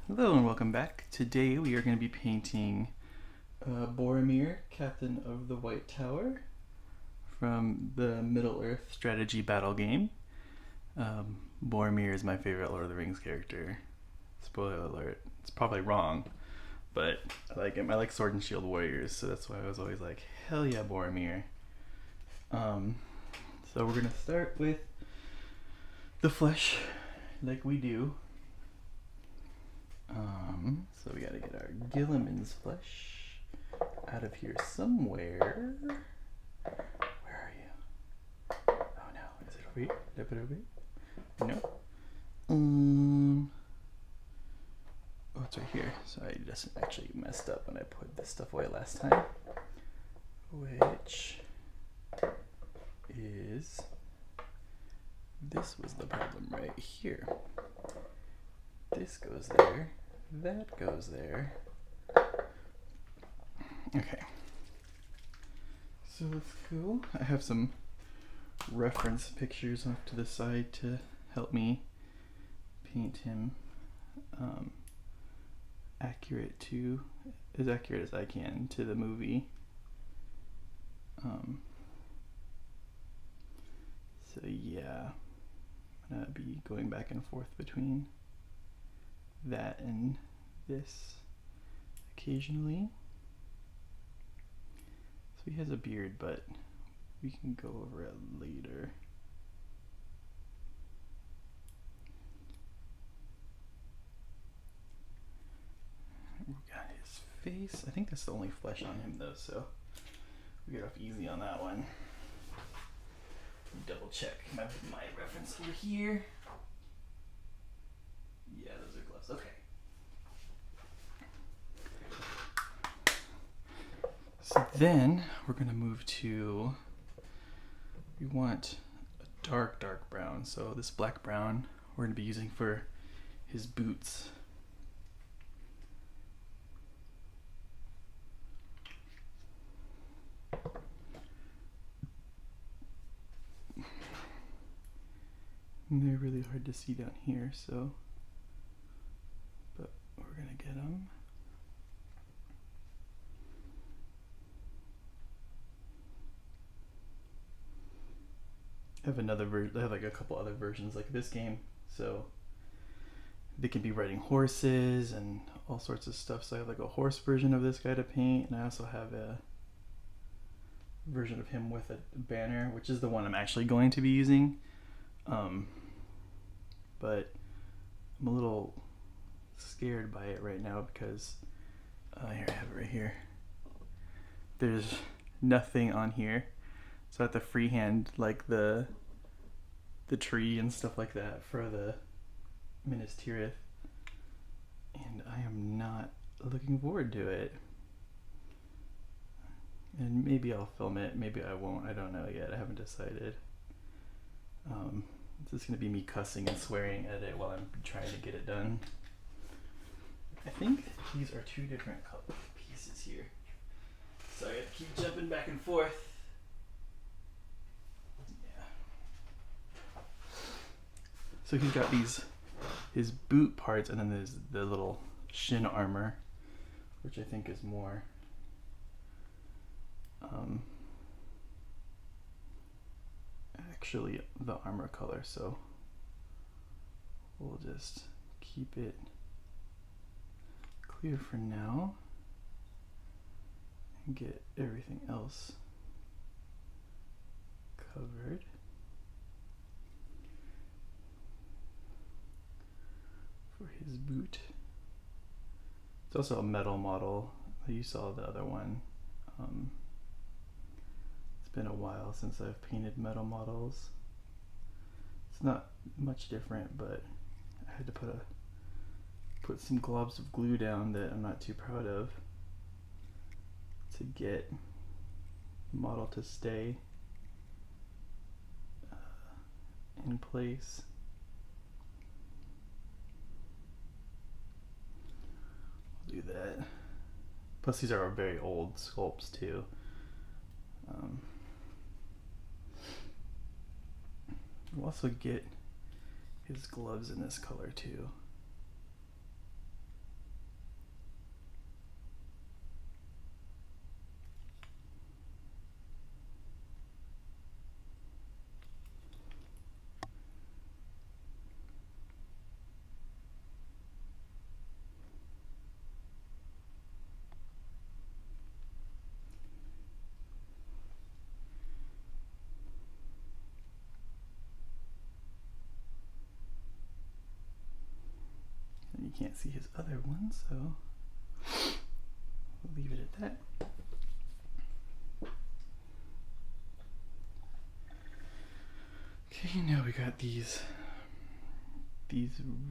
Hello and welcome back. Today we are going to be painting Boromir, Captain of the White Tower, from the Middle-earth strategy battle game. Boromir is my favorite Lord of the Rings character. Spoiler alert. It's probably wrong, but I like him. I like Sword and Shield Warriors, so that's why I was always like, hell yeah, Boromir. So we're going to start with the flesh, like we do. So we gotta get our Gilliman's flesh out of here somewhere. Where are you? Oh no, is it over here? Did I put it over here? No. Oh, it's right here. So I just actually messed up when I put this stuff away last time. Which is, this was the problem right here. This goes there. That goes there. Okay. So let's go. I have some reference pictures off to the side to help me paint him as accurate as I can to the movie. So yeah, I'm gonna be going back and forth between that and this occasionally. So he has a beard, but we can go over it later. We got his face. I think that's the only flesh on him though, so we get off easy on that one. Double check my reference over here. Yeah, those are gloves. Okay. So then we're gonna move to, we want a dark brown. So this black brown we're gonna be using for his boots. And they're really hard to see down here, so, but we're gonna get them. I have like a couple other versions like this game, so they can be riding horses and all sorts of stuff. So I have like a horse version of this guy to paint, and I also have a version of him with a banner, which is the one I'm actually going to be using. But I'm a little scared by it right now because here I have it right here. There's nothing on here, so I have to freehand like the tree and stuff like that for the Minas Tirith, and I am not looking forward to it. And maybe I'll film it, maybe I won't. I don't know yet. I haven't decided. This is gonna be me cussing and swearing at it while I'm trying to get it done. I think these are two different color pieces here, so I have to keep jumping back and forth. Yeah. So he's got his boot parts, and then there's the little shin armor, which I think is more actually the armor color, so we'll just keep it clear for now and get everything else covered. For his boot, it's also a metal model. You saw the other one. It's been a while since I've painted metal models. It's not much different, but I had to put some globs of glue down that I'm not too proud of to get the model to stay in place. I'll do that. Plus these are very old sculpts too. We'll also get his gloves in this color too. can't see his other one, so we'll leave it at that. Okay, now we got these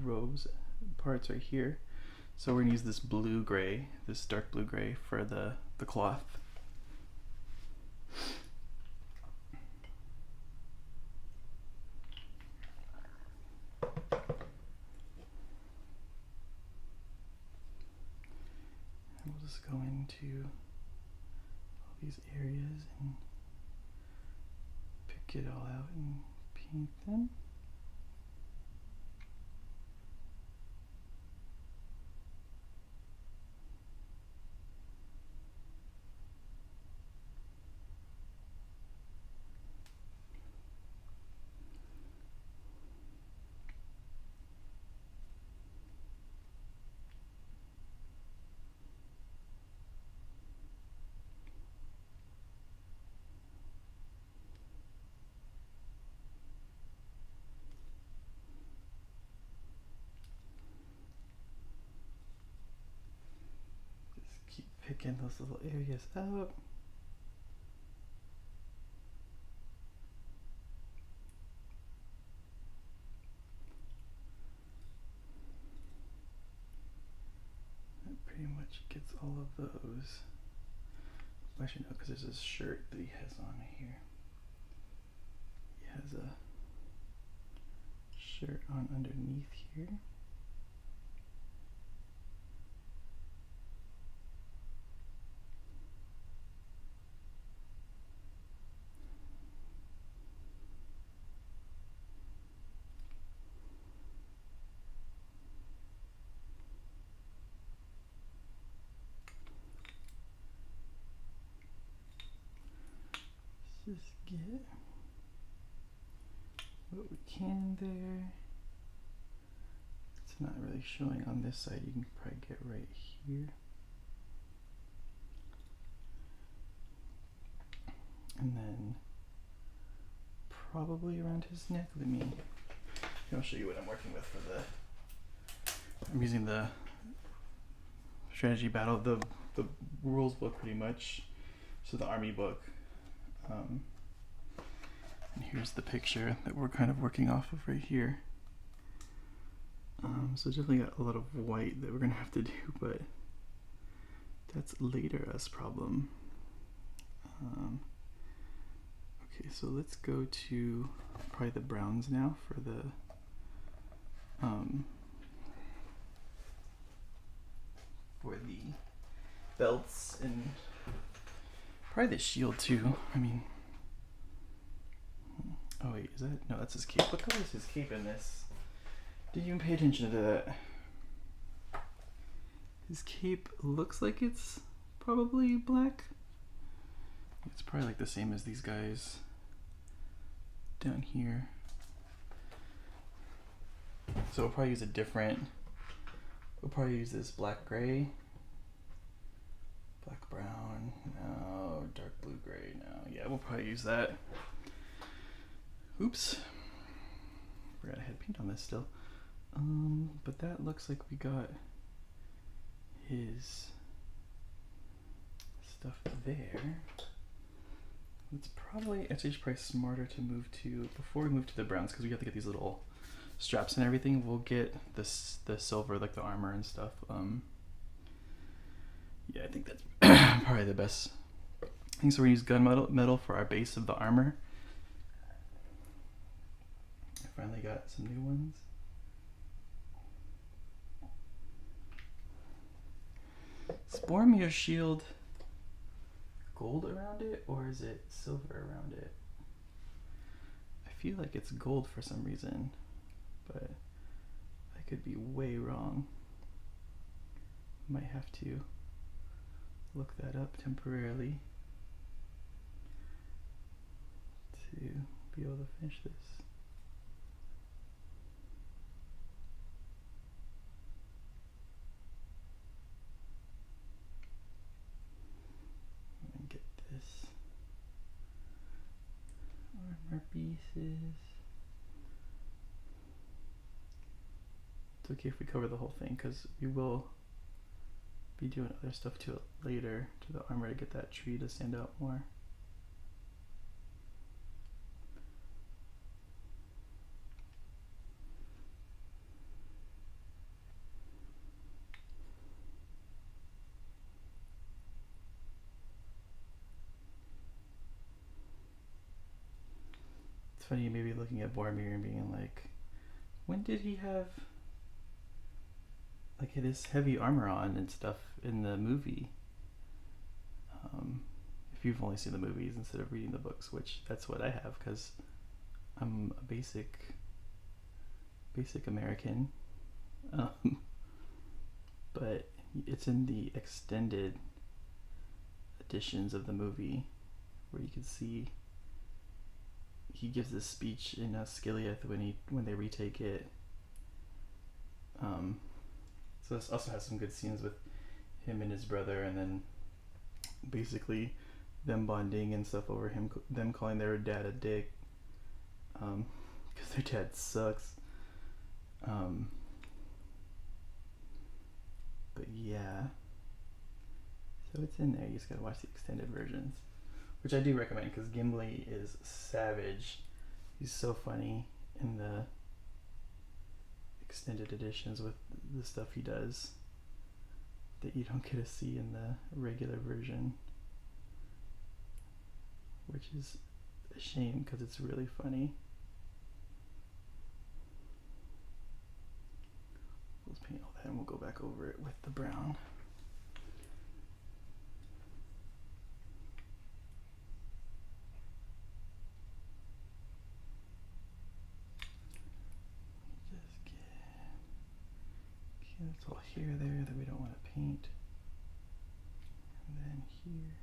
rose parts right here. So we're gonna use this blue-gray, this dark blue-gray for the cloth. And we'll just go into all these areas and pick it all out and paint them. Keep picking those little areas out. That pretty much gets all of those. I should know because there's this shirt that he has on here. He has a shirt on underneath here. Let's just get what we can there. It's not really showing on this side. You can probably get right here. And then probably around his neck. I'll show you what I'm working with for I'm using the strategy battle, the rules book pretty much. So the army book. And here's the picture that we're kind of working off of right here. So definitely got a lot of white that we're gonna have to do, but that's later as problem. Okay, so let's go to probably the browns now for the belts and probably the shield too. I mean, oh wait, is that, no, that's his cape. What color is his cape in this? Didn't even pay attention to that. His cape looks like it's probably black. It's probably like the same as these guys down here. So we'll probably use we'll probably use this black gray, black brown, no, dark blue gray, no. Yeah, we'll probably use that. Oops, forgot I had paint on this still. But that looks like we got his stuff there. It's probably smarter to move to, before we move to the browns, because we have to get these little straps and everything, we'll get the silver, like the armor and stuff. Yeah, I think that's probably the best thing. So we're gonna use gunmetal for our base of the armor. I finally got some new ones. Is Boromir's shield gold around it, or is it silver around it? I feel like it's gold for some reason, but I could be way wrong. Might have to look that up temporarily to be able to finish this. Get this armor pieces. it's okay if we cover the whole thing because we will be doing other stuff to it later to the armor to get that tree to stand out more. It's funny maybe looking at Boromir and being like, when did he have like this heavy armor on and stuff in the movie? If you've only seen the movies instead of reading the books, which that's what I have because I'm a basic American, but it's in the extended editions of the movie where you can see he gives this speech in Skiliath when they retake it. So this also has some good scenes with him and his brother, and then basically them bonding and stuff over them calling their dad a dick, because their dad sucks. But yeah, so it's in there. You just gotta watch the extended versions, which I do recommend because Gimli is savage. He's so funny in the extended editions with the stuff he does that you don't get to see in the regular version, which is a shame because it's really funny. Let's paint all that and we'll go back over it with the brown. That's all here there that we don't want to paint. And then here.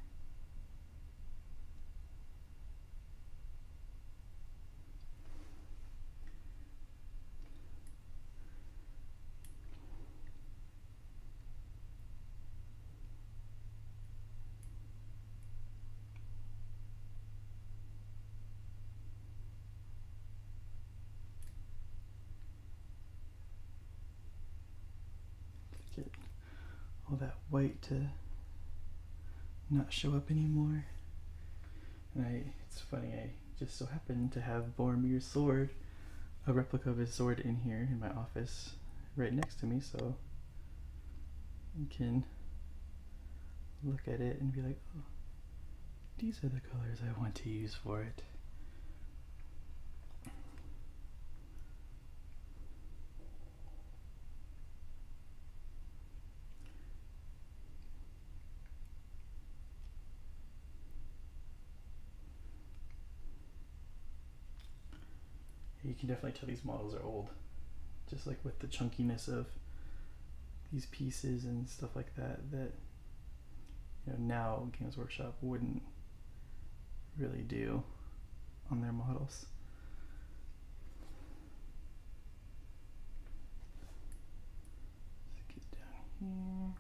Get all that white to not show up anymore. And it's funny, I just so happened to have Boromir's sword, a replica of his sword in here in my office right next to me, so you can look at it and be like, oh, these are the colors I want to use for it. You can definitely tell these models are old, just like with the chunkiness of these pieces and stuff like that, that now Games Workshop wouldn't really do on their models. Let's get down here.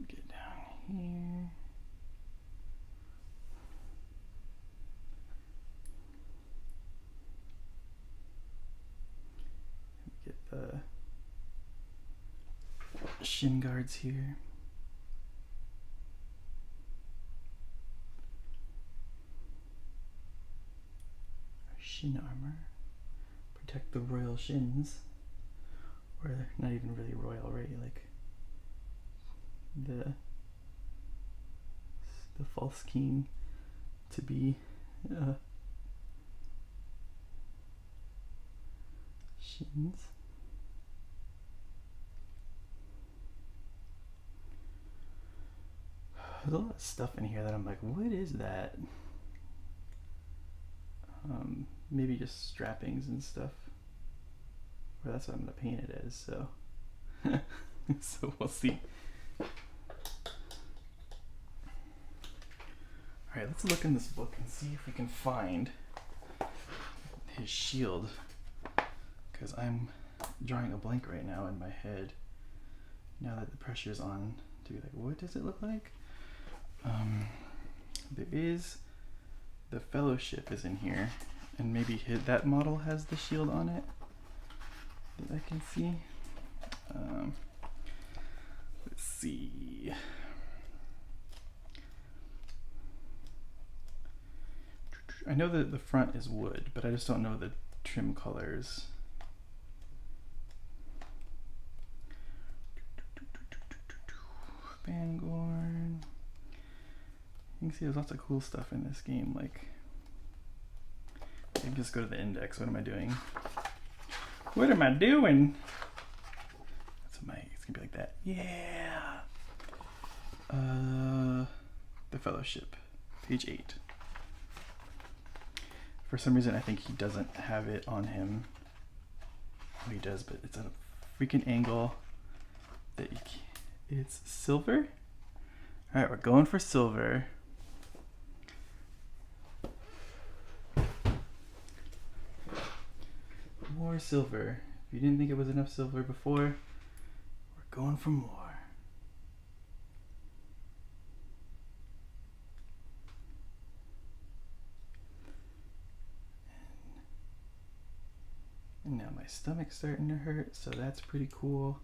Get down here. Get the shin guards here. Our shin armor. Protect the royal shins. Or they're not even really royal, right? Like the false king to be shins. There's a lot of stuff in here that I'm like, what is that? Maybe just strappings and stuff. Or that's what I'm gonna paint it as, so so we'll see. Alright, let's look in this book and see if we can find his shield, because I'm drawing a blank right now in my head now that the pressure's on to be like, what does it look like? There is the Fellowship is in here, and maybe that model has the shield on it that I can see. Let's see. I know that the front is wood, but I just don't know the trim colors. Fangorn. You can see there's lots of cool stuff in this game. Like, I can just go to the index. What am I doing? What am I doing? That's what it's gonna be like that. Yeah. The Fellowship, page 8. For some reason, I think he doesn't have it on him. Oh, he does, but it's at a freaking angle that you can't. It's silver. All right, we're going for silver. More silver. If you didn't think it was enough silver before, we're going for more. And now my stomach's starting to hurt, so that's pretty cool.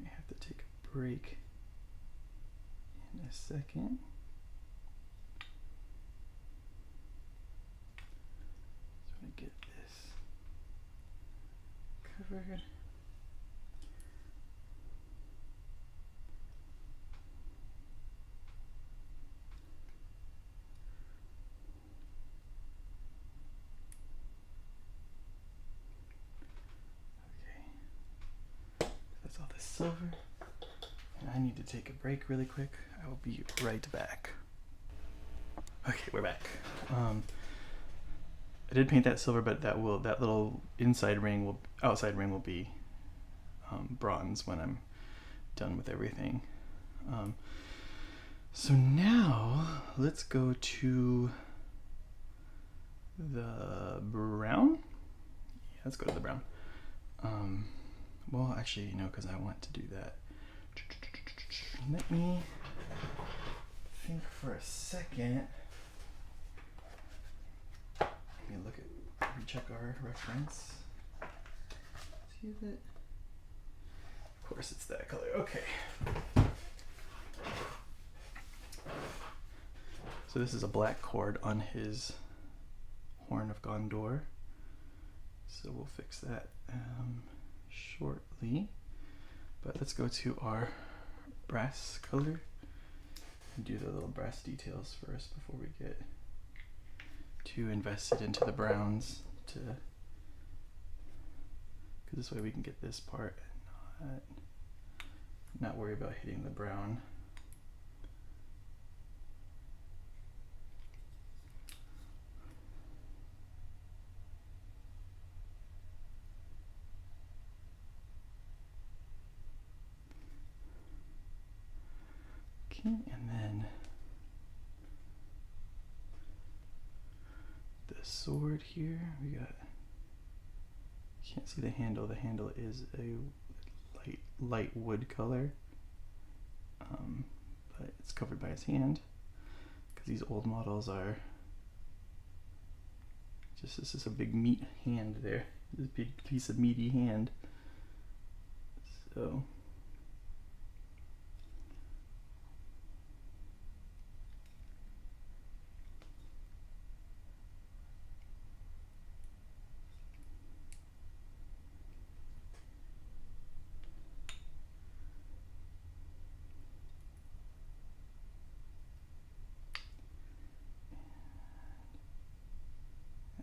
I have to take a break in a second. So I'm gonna get this covered. That's all the silver. And I need to take a break really quick. I will be right back. Okay, we're back. I did paint that silver, but that little outside ring will be bronze when I'm done with everything. So now let's go to the brown. Yeah, let's go to the brown. Well, actually, because I want to do that. Let me think for a second. Let me recheck our reference. See that? Of course, it's that color. Okay. So this is a black cord on his Horn of Gondor. So we'll fix that shortly. But let's go to our brass color and do the little brass details first before we get too invested into the browns, because this way we can get this part and not worry about hitting the brown. And then the sword here, we got, you can't see the handle. The handle is a light wood color, but it's covered by his hand, because these old models are just, this is a big meat hand there, this big piece of meaty hand. So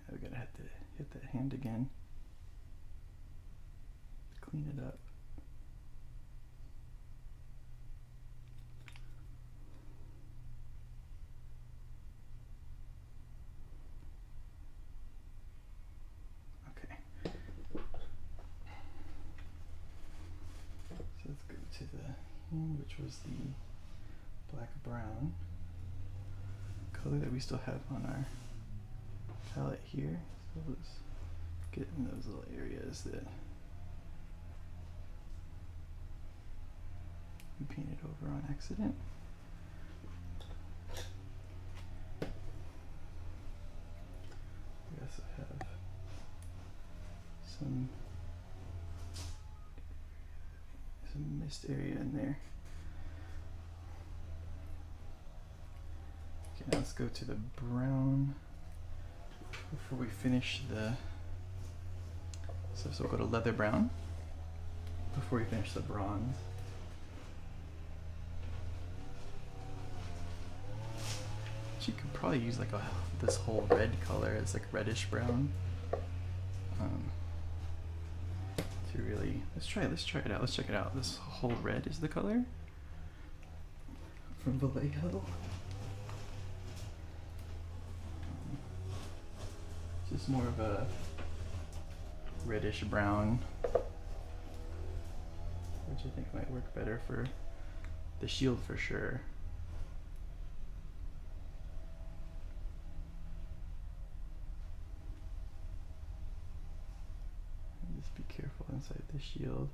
we're gonna have to hit that hand again, clean it up. Okay. So let's go to the hand, which was the black-brown color that we still have on our palette here. So let's get in those little areas that we painted over on accident. also have some mist area in there. Okay, now let's go to the brown before we finish the. So we'll go to leather brown before we finish the bronze. You could probably use like this whole red color. It's like reddish brown. To really let's try it out. Let's check it out. This whole red is the color from Vallejo. Just more of a reddish brown, which I think might work better for the shield for sure. Just be careful inside the shield.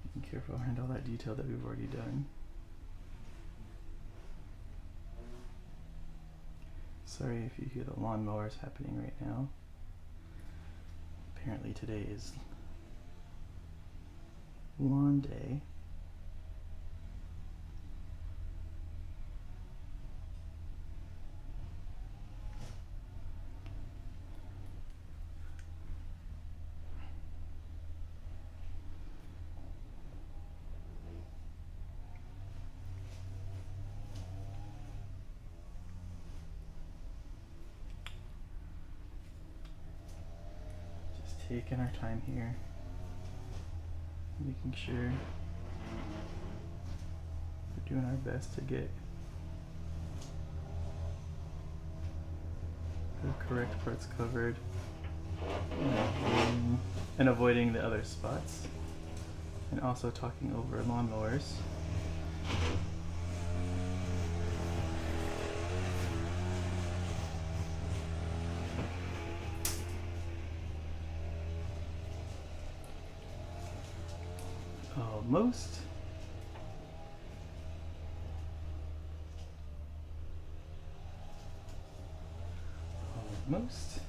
Just be careful around all that detail that we've already done. Sorry if you hear the lawnmowers happening right now. Apparently today is lawn day. Just taking our time here. Making sure we're doing our best to get the correct parts covered and avoiding the other spots, and also talking over lawnmowers. Almost. Almost.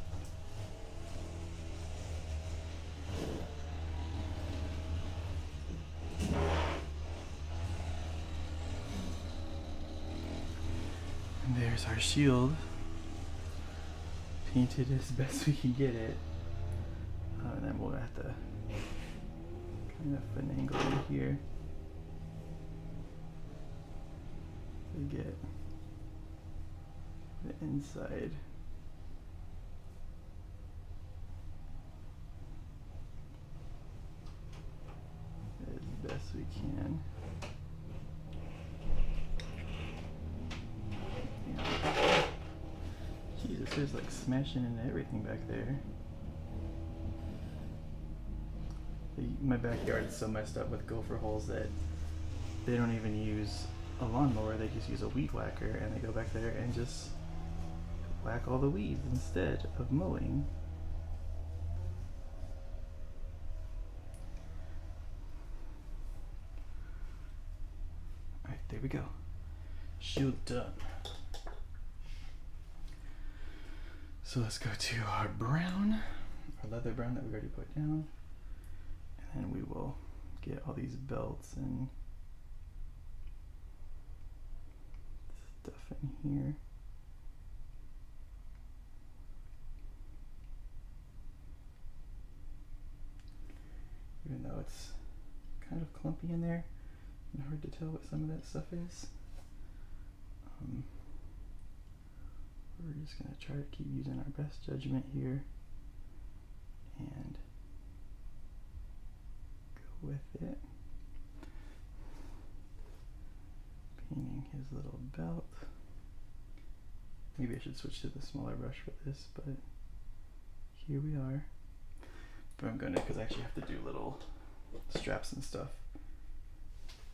And there's our shield, painted as best we can get it. And then we'll have to kind of finagle in here to get the inside. As best we can. Yeah. Jesus, there's like smashing into everything back there. My backyard is so messed up with gopher holes that they don't even use a lawnmower, they just use a weed whacker, and they go back there and just whack all the weeds instead of mowing. Alright, there we go. Shield done. So let's go to our brown, our leather brown that we already put down. And we will get all these belts and stuff in here. Even though it's kind of clumpy in there and hard to tell what some of that stuff is. We're just going to try to keep using our best judgment here and with it. Painting his little belt. Maybe I should switch to the smaller brush for this, but here we are. But I'm gonna, because I actually have to do little straps and stuff.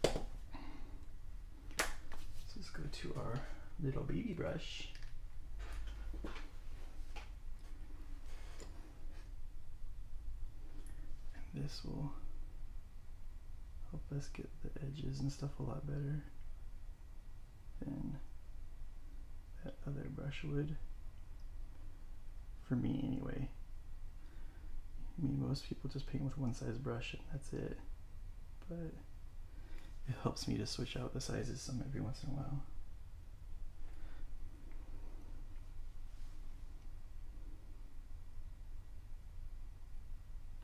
So let's go to our little baby brush. this will help us get the edges and stuff a lot better than that other brush would. For me anyway. I mean, most people just paint with one size brush and that's it. But it helps me to switch out the sizes some every once in a while.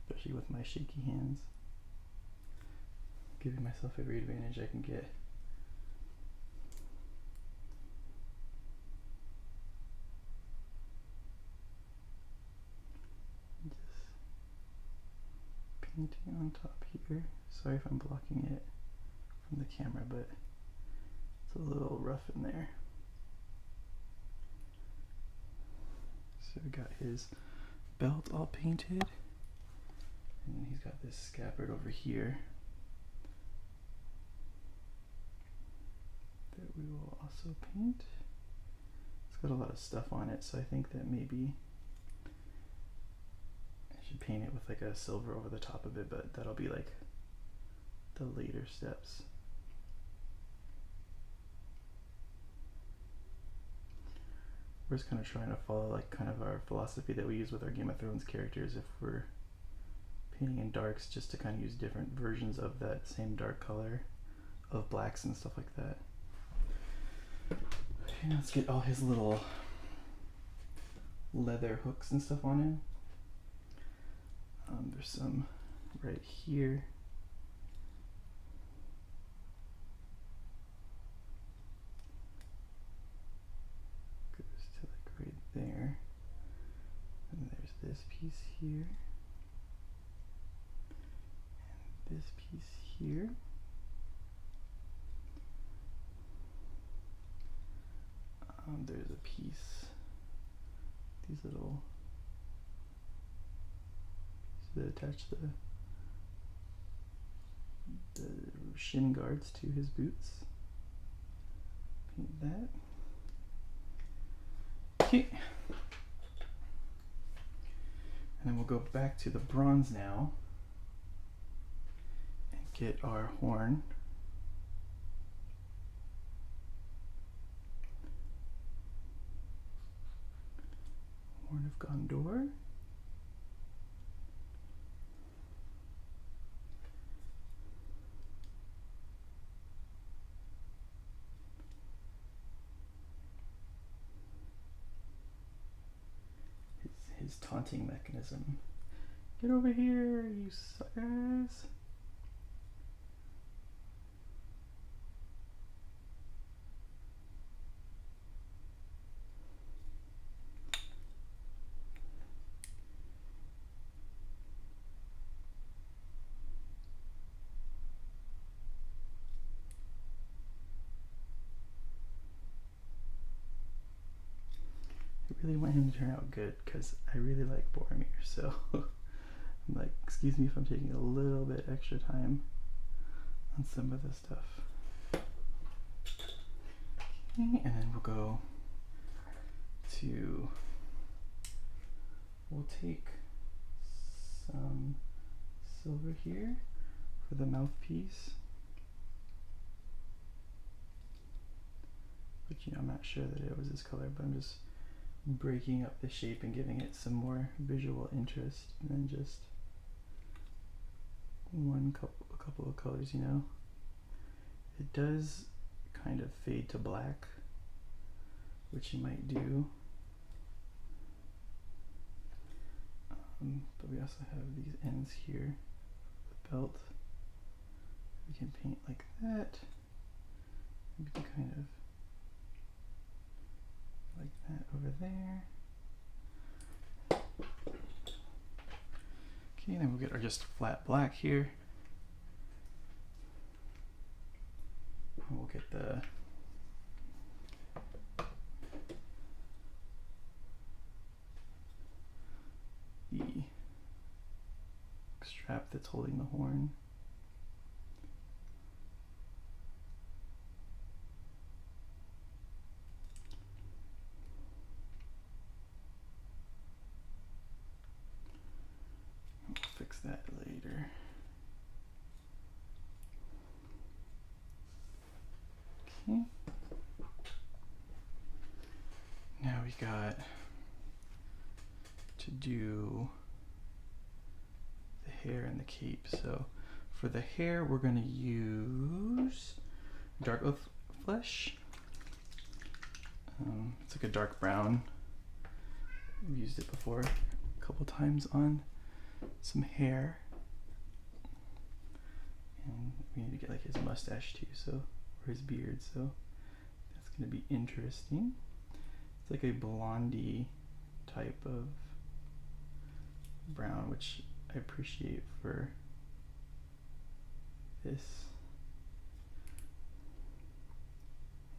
Especially with my shaky hands. Giving myself every advantage I can get. Painting on top here. Sorry if I'm blocking it from the camera, but it's a little rough in there. So we got his belt all painted, and he's got this scabbard over here that we will also paint. It's got a lot of stuff on it, so I think that maybe should paint it with like a silver over the top of it, but that'll be like the later steps. We're just kind of trying to follow like kind of our philosophy that we use with our Game of Thrones characters if we're painting in darks, just to kind of use different versions of that same dark color of blacks and stuff like that. Okay, let's get all his little leather hooks and stuff on him. There's some right here. Goes to like right there. And there's this piece here. And this piece here. There's a piece, these little that attach the shin guards to his boots. Paint that. Okay. And then we'll go back to the bronze now and get our horn. Horn of Gondor. His taunting mechanism. Get over here, you suckers. I really want him to turn out good because I really like Boromir, so I'm like, excuse me if I'm taking a little bit extra time on some of this stuff. Okay, and then we'll go to, we'll take some silver here for the mouthpiece. But you know, I'm not sure that it was this color, but I'm just breaking up the shape and giving it some more visual interest than just a couple of colors, you know. It does kind of fade to black, which you might do. But we also have these ends here, the belt. We can paint like that. We can kind of like that over there. Okay, then we'll get our just flat black here. And we'll get the strap that's holding the horn. Fix that later. to do the hair and the cape. So for the hair, we're going to use dark oak flesh. It's like a dark brown. I've used it before a couple times on some hair. And we need to get like his mustache too, so, or his beard, so that's going to be interesting. It's like a blondie type of brown, which I appreciate for this.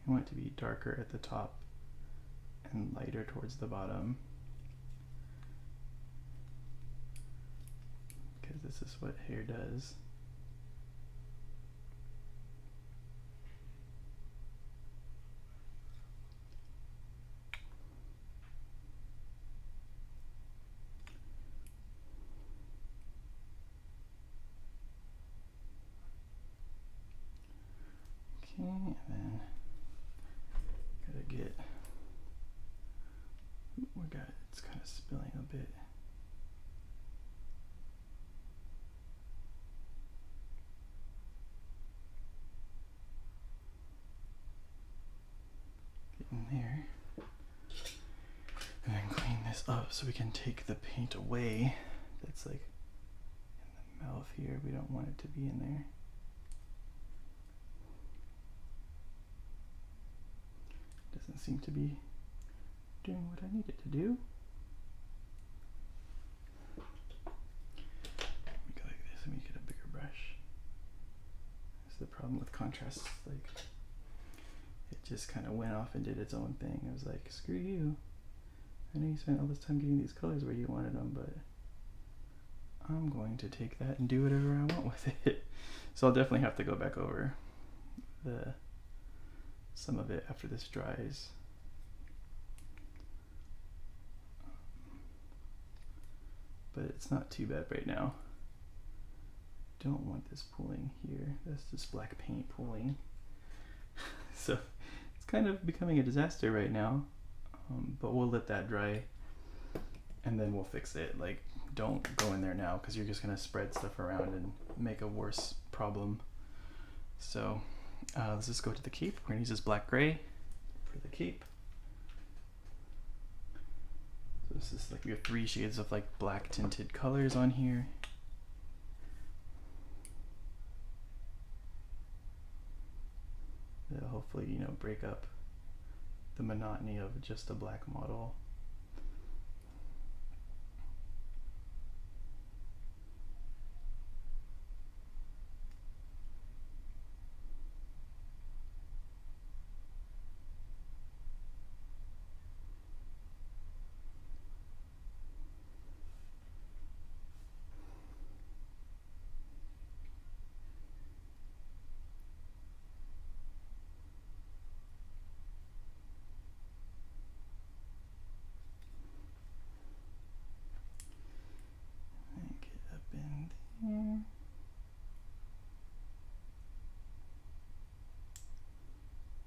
I want it to be darker at the top and lighter towards the bottom, because this is what hair does. Okay, and then gotta get, it's kind of spilling a bit. Get in there. And then clean this up so we can take the paint away. That's like in the mouth here. We don't want it to be in there. Doesn't seem to be doing what I need it to do. Let me go like this. Let me get a bigger brush. That's the problem with contrast. Like, it just kind of went off and did its own thing. I was like, screw you. I know you spent all this time getting these colors where you wanted them, but I'm going to take that and do whatever I want with it. So I'll definitely have to go back over some of it after this dries. But it's not too bad right now. Don't want this pooling here. That's just black paint pooling. So it's kind of becoming a disaster right now. But we'll let that dry and then we'll fix it. Like, don't go in there now because you're just gonna spread stuff around and make a worse problem. So let's just go to the cape. We're gonna use this black gray for the cape. So this is like, we have 3 shades of like black tinted colors on here. That'll hopefully, you know, break up the monotony of just a black model.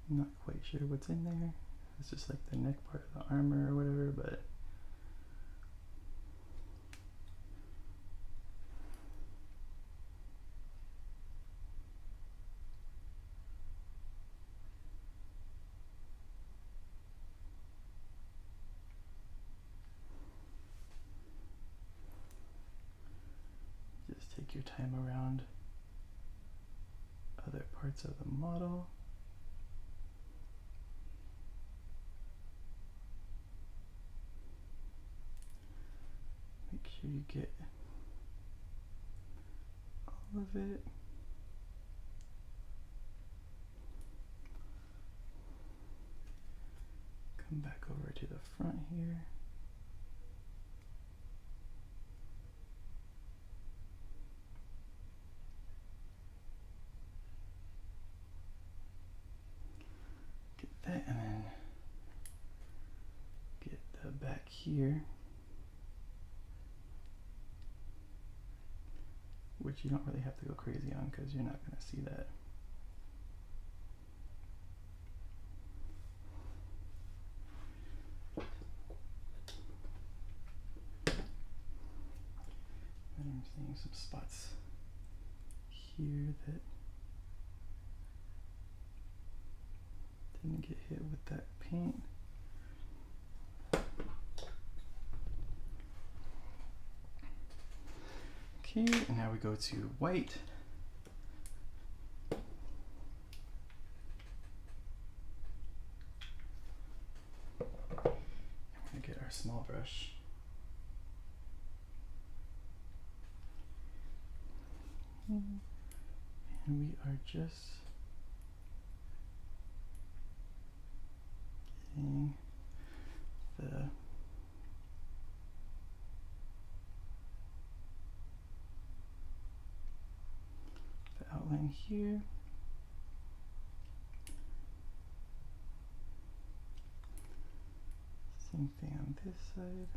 Not quite sure what's in there. It's just like the neck part of the armor or whatever, but just take your time around other parts of the model. Make sure you get all of it. Come back over to the front here. Get that, and then get the back here, which you don't really have to go crazy on because you're not going to see that. I'm seeing some spots here that didn't get hit with that paint. Okay, and now we go to white. I'm going to get our small brush. And we are just getting the outline here. Same thing on this side.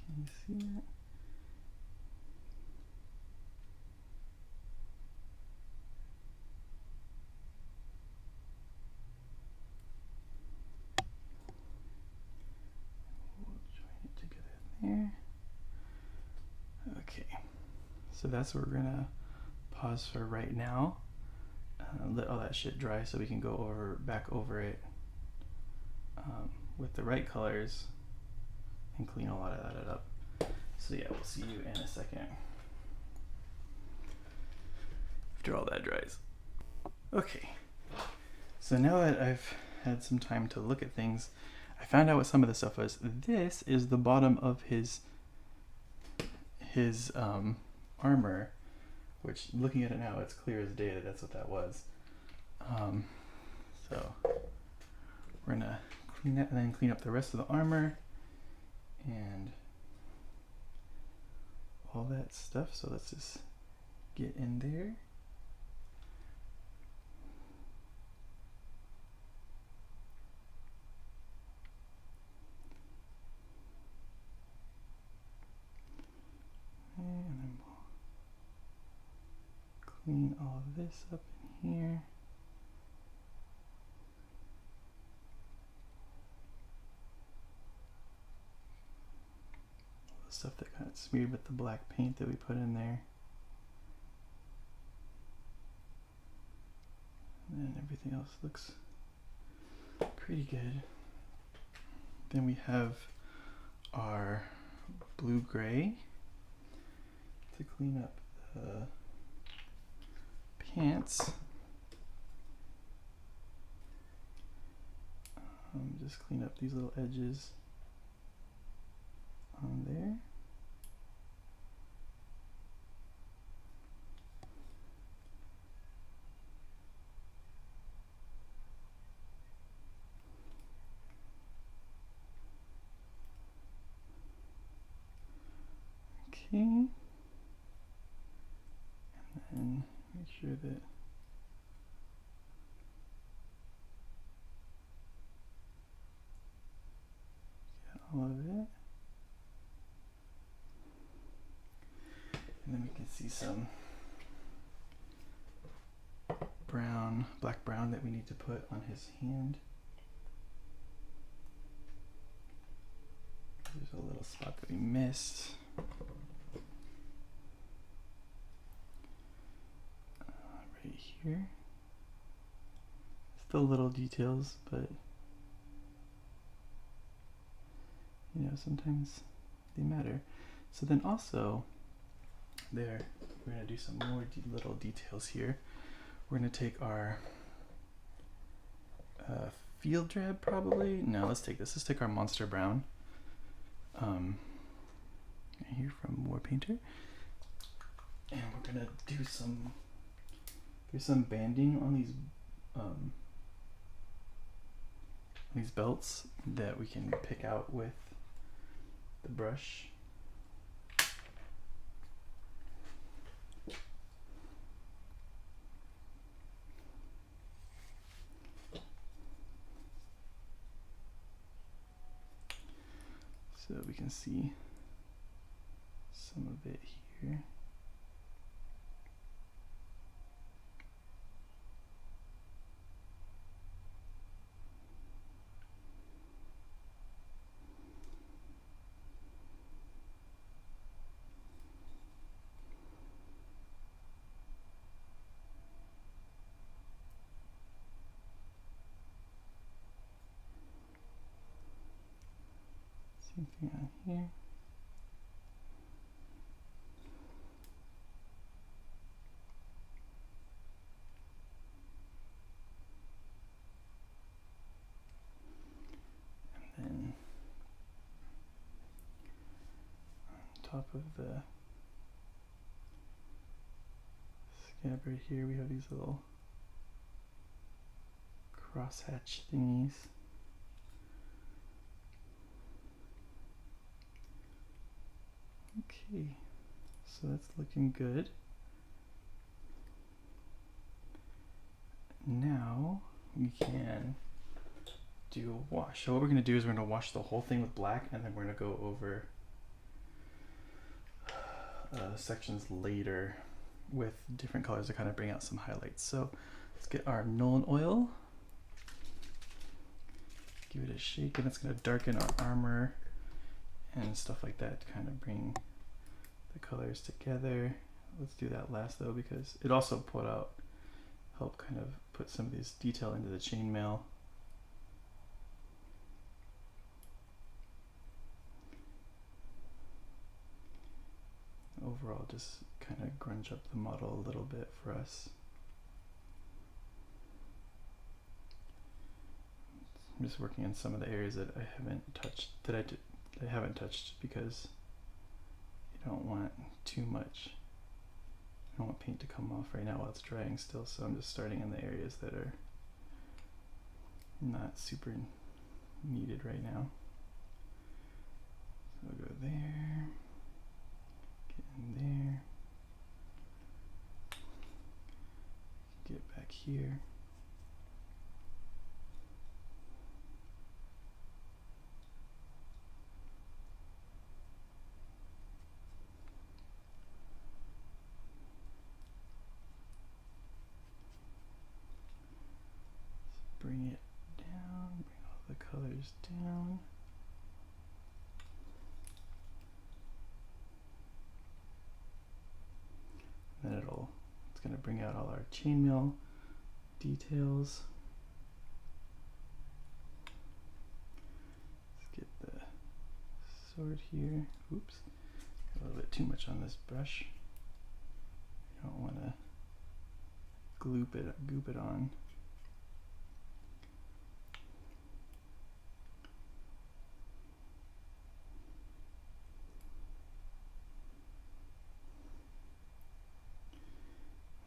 Can you see that? We'll join it together there. Okay, so that's where we're gonna pause for right now. Let all that shit dry so we can go back over it with the right colors and clean a lot of that up. So yeah, we'll see you in a second after all that dries. Okay, so now that I've had some time to look at things, I found out what some of the stuff was. This is the bottom of his armor, which, looking at it now, it's clear as day that that's what that was. So we're gonna clean that and then clean up the rest of the armor and all that stuff. So let's just get in there. And then we'll clean all of this up in here. All the stuff that got smeared with the black paint that we put in there. And then everything else looks pretty good. Then we have our blue-gray to clean up the pants. Just clean up these little edges on there. Okay. And then make sure that all of it. And then we can see some brown, black brown that we need to put on his hand. There's a little spot that we missed. Right here. Still little details, but you know, sometimes they matter. So then also there, we're gonna do some more little details here. We're gonna take our field drab, probably. No, let's take this. Let's take our monster brown. Here from War Painter, and we're gonna do some. There's some banding on these belts that we can pick out with the brush. So we can see some of it here. Same thing on here. And then on top of the scabbard here, we have these little crosshatch thingies. Okay, so that's looking good. Now we can do a wash. So what we're going to do is we're going to wash the whole thing with black, and then we're going to go over sections later with different colors to kind of bring out some highlights. So let's get our Nuln oil, give it a shake, and it's going to darken our armor and stuff like that to kind of bring the colors together. Let's do that last though, because it also help kind of put some of this detail into the chainmail. Overall, just kind of grunge up the model a little bit for us. I'm just working on some of the areas that I haven't touched, I haven't touched because you don't want too much. I don't want paint to come off right now while it's drying still, so I'm just starting in the areas that are not super needed right now. So we'll go there, get in there, get back here. Bring it down, bring all the colors down. Then it's going to bring out all our chainmail details. Let's get the sword here. Oops, got a little bit too much on this brush. You don't want to goop it on.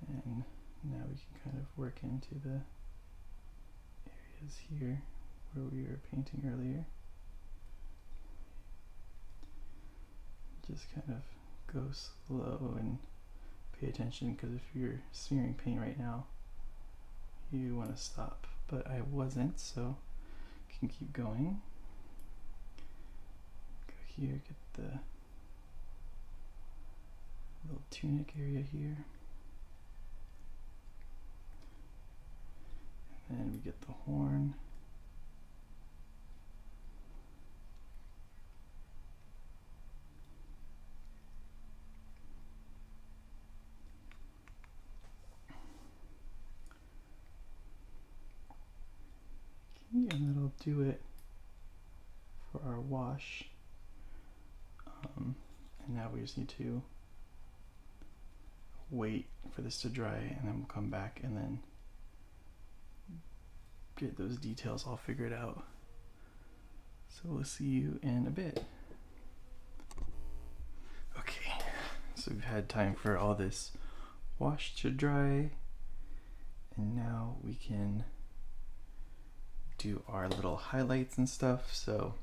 And now we can kind of work into the areas here where we were painting earlier. Just kind of go slow and pay attention, because if you're smearing paint right now, you want to stop. But I wasn't, so you can keep going. Go here, get the little tunic area here. And we get the horn. Okay, and that'll do it for our wash. And now we just need to wait for this to dry, and then we'll come back and then get those details all figured out. So we'll see you in a bit. Okay, so we've had time for all this wash to dry, and now we can do our little highlights and stuff. So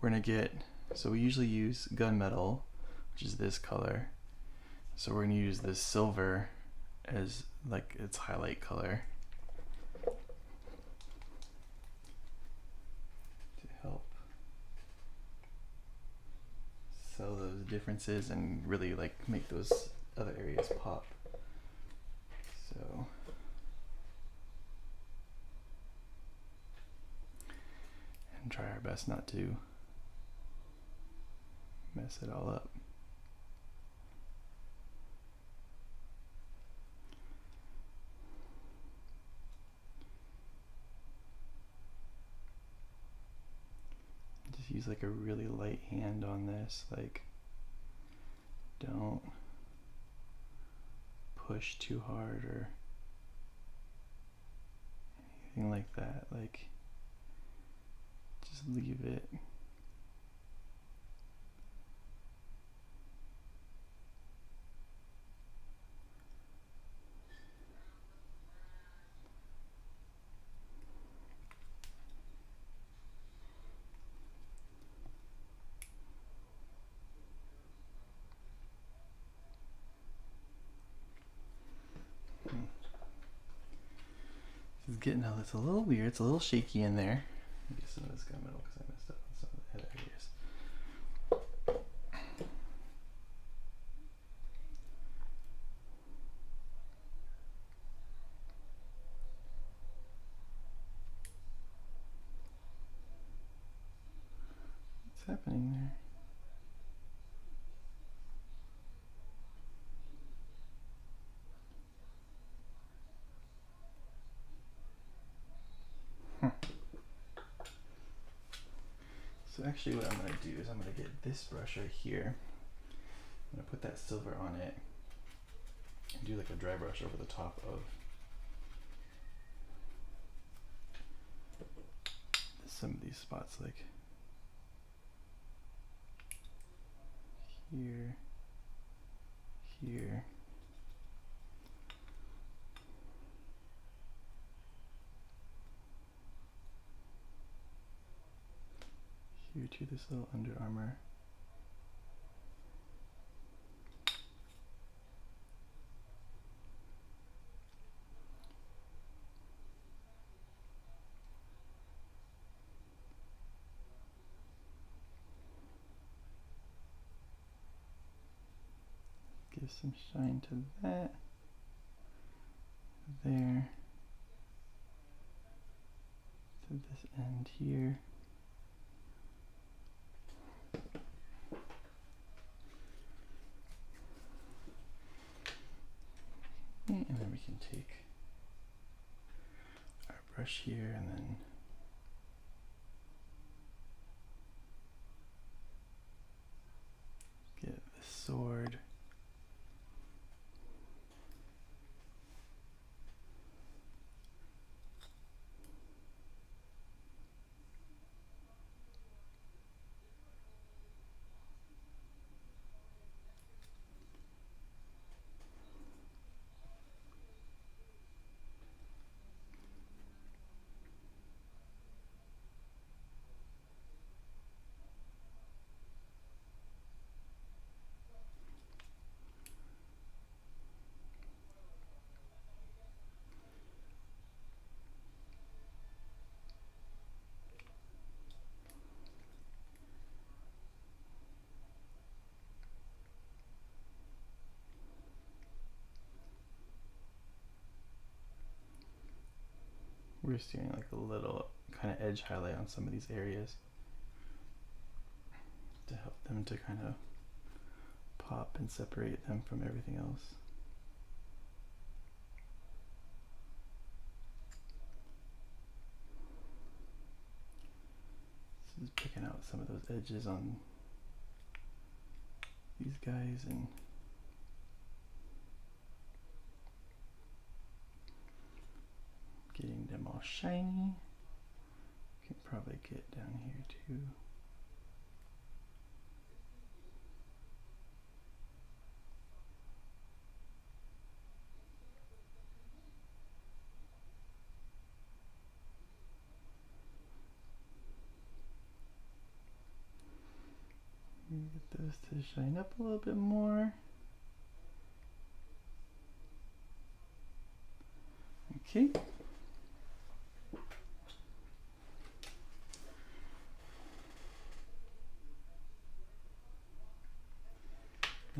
we're gonna so we usually use gunmetal, which is this color. So we're gonna use this silver as like its highlight color to help differences and really like make those other areas pop. So and try our best not to mess it all up. Just use like a really light hand on this, like don't push too hard or anything like that. Like just leave it. It's getting it's a little weird. It's a little shaky in there. Maybe some of this gun metal because I messed up on some of the other areas. What's happening there? So actually what I'm going to do is I'm going to get this brush right here. I'm going to put that silver on it and do like a dry brush over the top of some of these spots, like here, here. Here to this little Under Armour. Give some shine to that. There. To this end here. And then we can take our brush here and then get the sword. We're just doing like a little kind of edge highlight on some of these areas to help them to kind of pop and separate them from everything else. So just picking out some of those edges on these guys and getting them all shiny. Can probably get down here too. Get those to shine up a little bit more. Okay.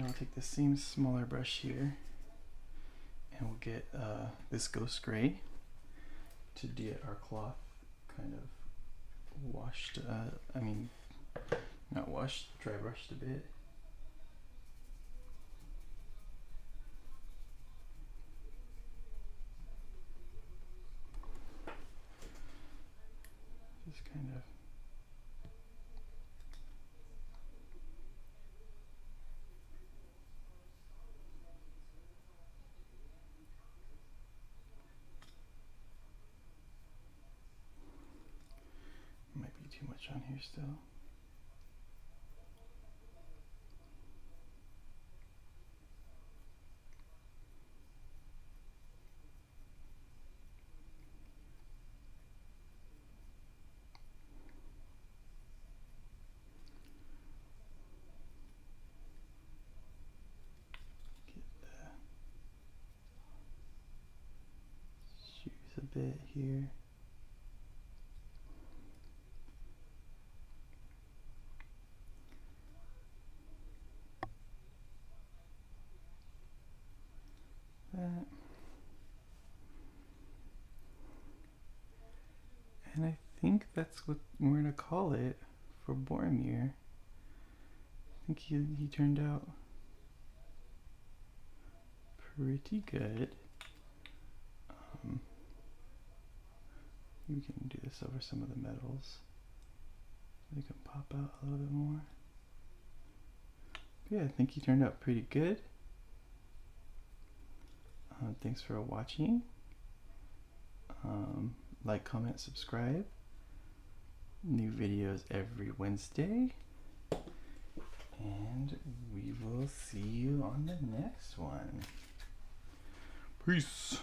Now we'll take the same smaller brush here and we'll get this ghost gray to get our cloth kind of washed, not washed, dry brushed a bit. Just kind of might be too much on here still. Shoes a bit here. That. And I think that's what we're gonna call it for Boromir. I think he turned out pretty good. We can do this over some of the metals. They can pop out a little bit more. But yeah, I think he turned out pretty good. Thanks for watching. Like, comment, subscribe. New videos every Wednesday. And we will see you on the next one. Peace.